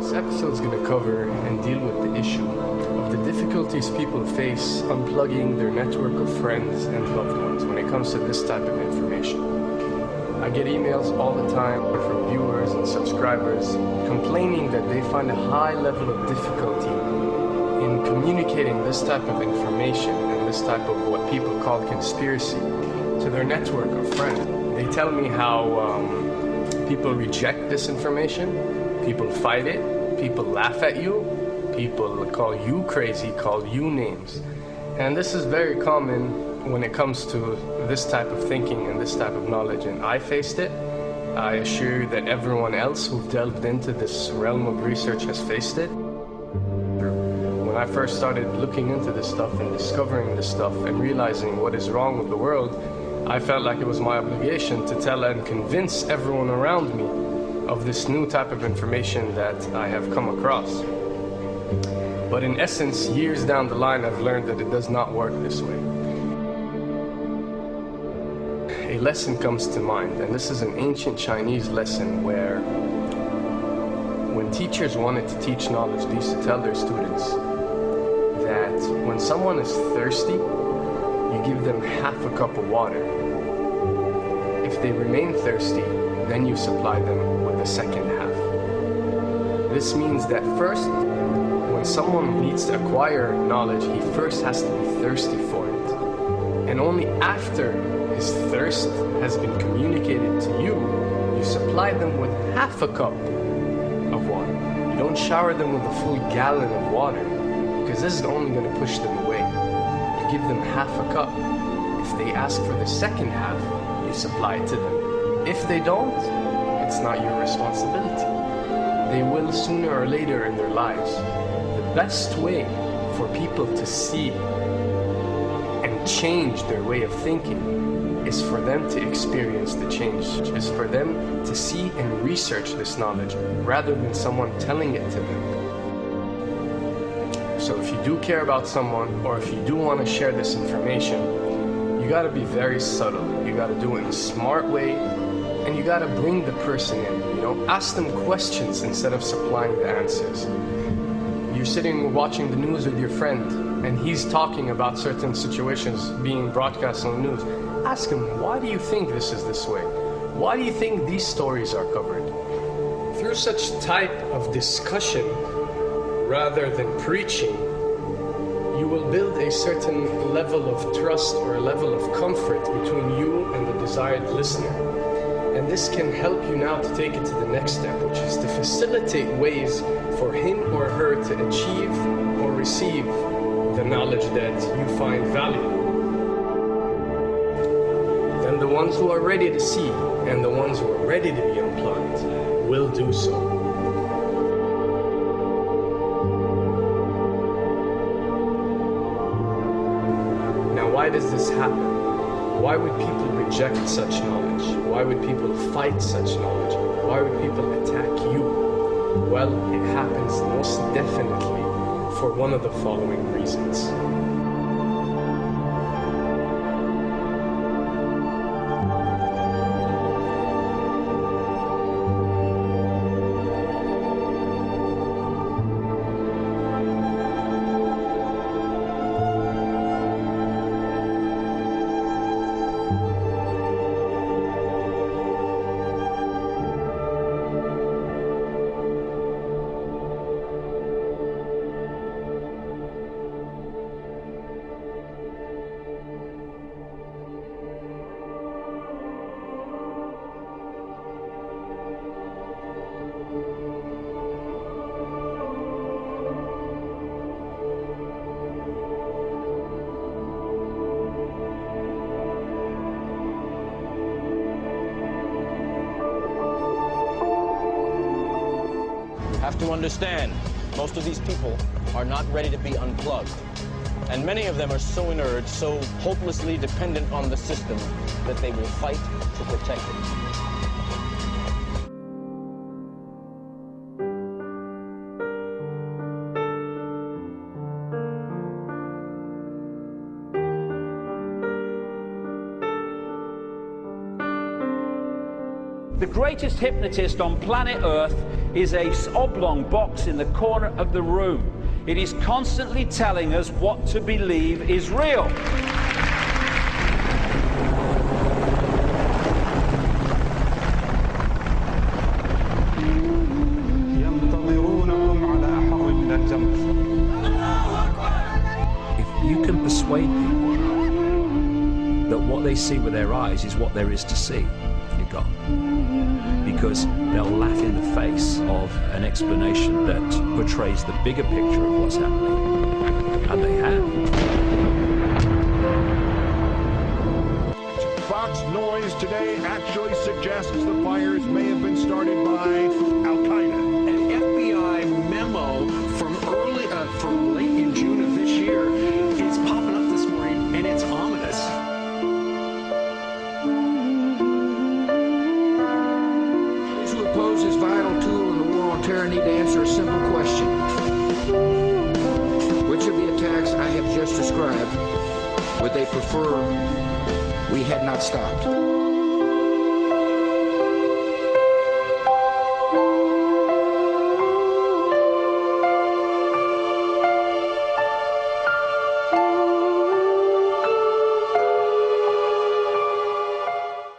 This episode is going to cover and deal with the issue of the difficulties people face unplugging their network of friends and loved ones when it comes to this type of information. I get emails all the time from viewers and subscribers complaining that they find a high level of difficulty in communicating this type of information and this type of what people call conspiracy to their network of friends. They tell me how people reject this information, people fight it, people laugh at you, people call you crazy, call you names. And this is very common when it comes to this type of thinking and this type of knowledge, and I faced it. I assure you that everyone else who delved into this realm of research has faced it. When I first started looking into this stuff and discovering this stuff and realizing what is wrong with the world, I felt like it was my obligation to tell and convince everyone around me of this new type of information that I have come across. But in essence, years down the line, I've learned that it does not work this way. A lesson comes to mind, and this is an ancient Chinese lesson where when teachers wanted to teach knowledge, they used to tell their students that when someone is thirsty, you give them half a cup of water. If they remain thirsty, then you supply them with the second half. This means that first, when someone needs to acquire knowledge, he first has to be thirsty for it. And only after his thirst has been communicated to you, you supply them with half a cup of water. You don't shower them with a full gallon of water, because this is only going to push them away. You give them half a cup. If they ask for the second half, you supply it to them. If they don't, it's not your responsibility. They will sooner or later in their lives. The best way for people to see and change their way of thinking is for them to experience the change, is for them to see and research this knowledge rather than someone telling it to them. So if you do care about someone, or if you do want to share this information, you got to be very subtle. You got to do it in a smart way, and you got to bring the person in. Ask them questions instead of supplying the answers. You're sitting watching the news with your friend, and he's talking about certain situations being broadcast on the news. Ask him, why do you think this is this way? Why do you think these stories are covered? Through such type of discussion, rather than preaching, you will build a certain level of trust or a level of comfort between you and the desired listener. And this can help you now to take it to the next step, which is to facilitate ways for him or her to achieve or receive the knowledge that you find valuable. Then the ones who are ready to see and the ones who are ready to be unplugged will do so. Now, why does this happen? Why would people reject such knowledge? Why would people fight such knowledge? Why would people attack you? Well, it happens most definitely for one of the following reasons. Have to understand, most of these people are not ready to be unplugged. And many of them are so inert, so hopelessly dependent on the system, that they will fight to protect it. The greatest hypnotist on planet Earth is a oblong box in the corner of the room. It is constantly telling us what to believe is real. If you can persuade people that what they see with their eyes is what there is to see, you're gone. Because they'll laugh in the face of an explanation that portrays the bigger picture of what's happening. And they have. Fox noise today actually suggests the fires may have been started by Al-Qaeda. An FBI memo from late in June of this year is popping up this morning, and it's ominous. Those who oppose this vital tool in the war on terror need to answer a simple question. Which of the attacks I have just described would they prefer we had not stopped?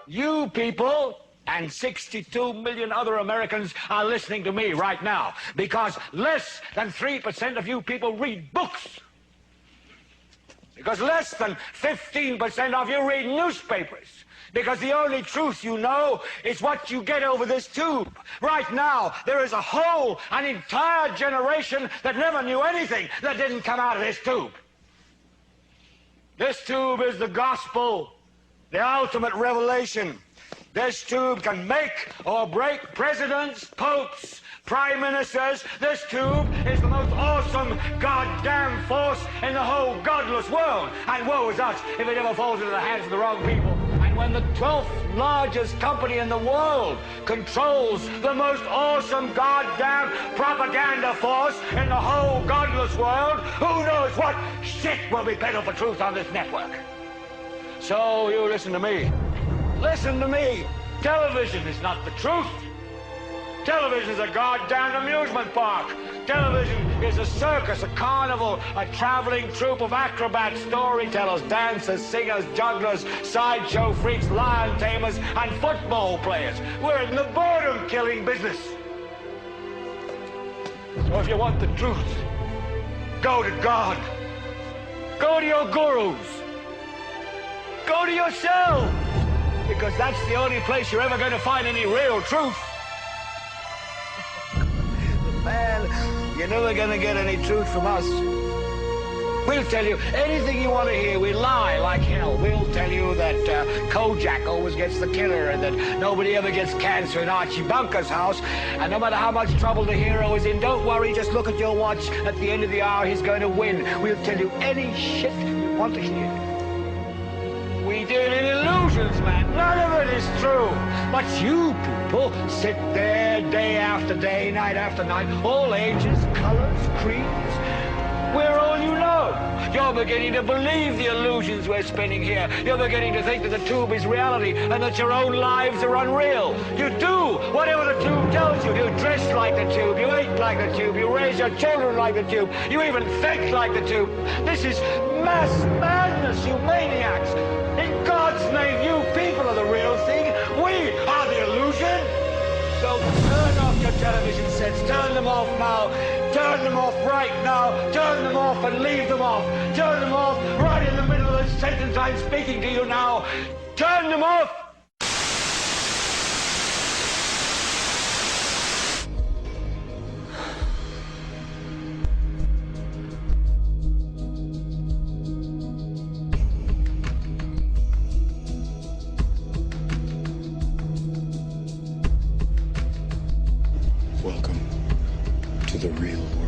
You people and 62 million other Americans are listening to me right now because less than 3% of you people read books. Because less than 15% of you read newspapers. Because the only truth you know is what you get over this tube. Right now, there is an entire generation that never knew anything that didn't come out of this tube. This tube is the gospel, the ultimate revelation. This tube can make or break presidents, popes, prime ministers. This tube is the most awesome goddamn force in the whole godless world. And woe is us if it ever falls into the hands of the wrong people. And when the 12th largest company in the world controls the most awesome goddamn propaganda force in the whole godless world, who knows what shit will be peddled for truth on this network. So you listen to me. Listen to me. Television is not the truth. Television is a goddamn amusement park. Television is a circus, a carnival, a traveling troupe of acrobats, storytellers, dancers, singers, jugglers, sideshow freaks, lion tamers, and football players. We're in the boredom-killing business. So if you want the truth, go to God. Go to your gurus. Go to yourself. Because that's the only place you're ever going to find any real truth. Man, you're never going to get any truth from us. We'll tell you anything you want to hear. We lie like hell. We'll tell you that Kojak always gets the killer and that nobody ever gets cancer in Archie Bunker's house. And no matter how much trouble the hero is in, don't worry, just look at your watch. At the end of the hour, he's going to win. We'll tell you any shit you want to hear. We deal in illusions, man. None of it is true. But you people sit there day after day, night after night, all ages, colors, creeds. We're all you know. You're beginning to believe the illusions we're spinning here. You're beginning to think that the tube is reality and that your own lives are unreal. You do whatever the tube tells you. You dress like the tube. You eat like the tube. You raise your children like the tube. You even think like the tube. This is mass madness, you maniacs. In God's name, you people are the real thing. We are the illusion. So turn off your television sets. Turn them off now. Turn them off right now. Turn them off and leave them off. Turn them off right in the middle of the sentence I'm speaking to you now. Turn them off. Welcome to the real world.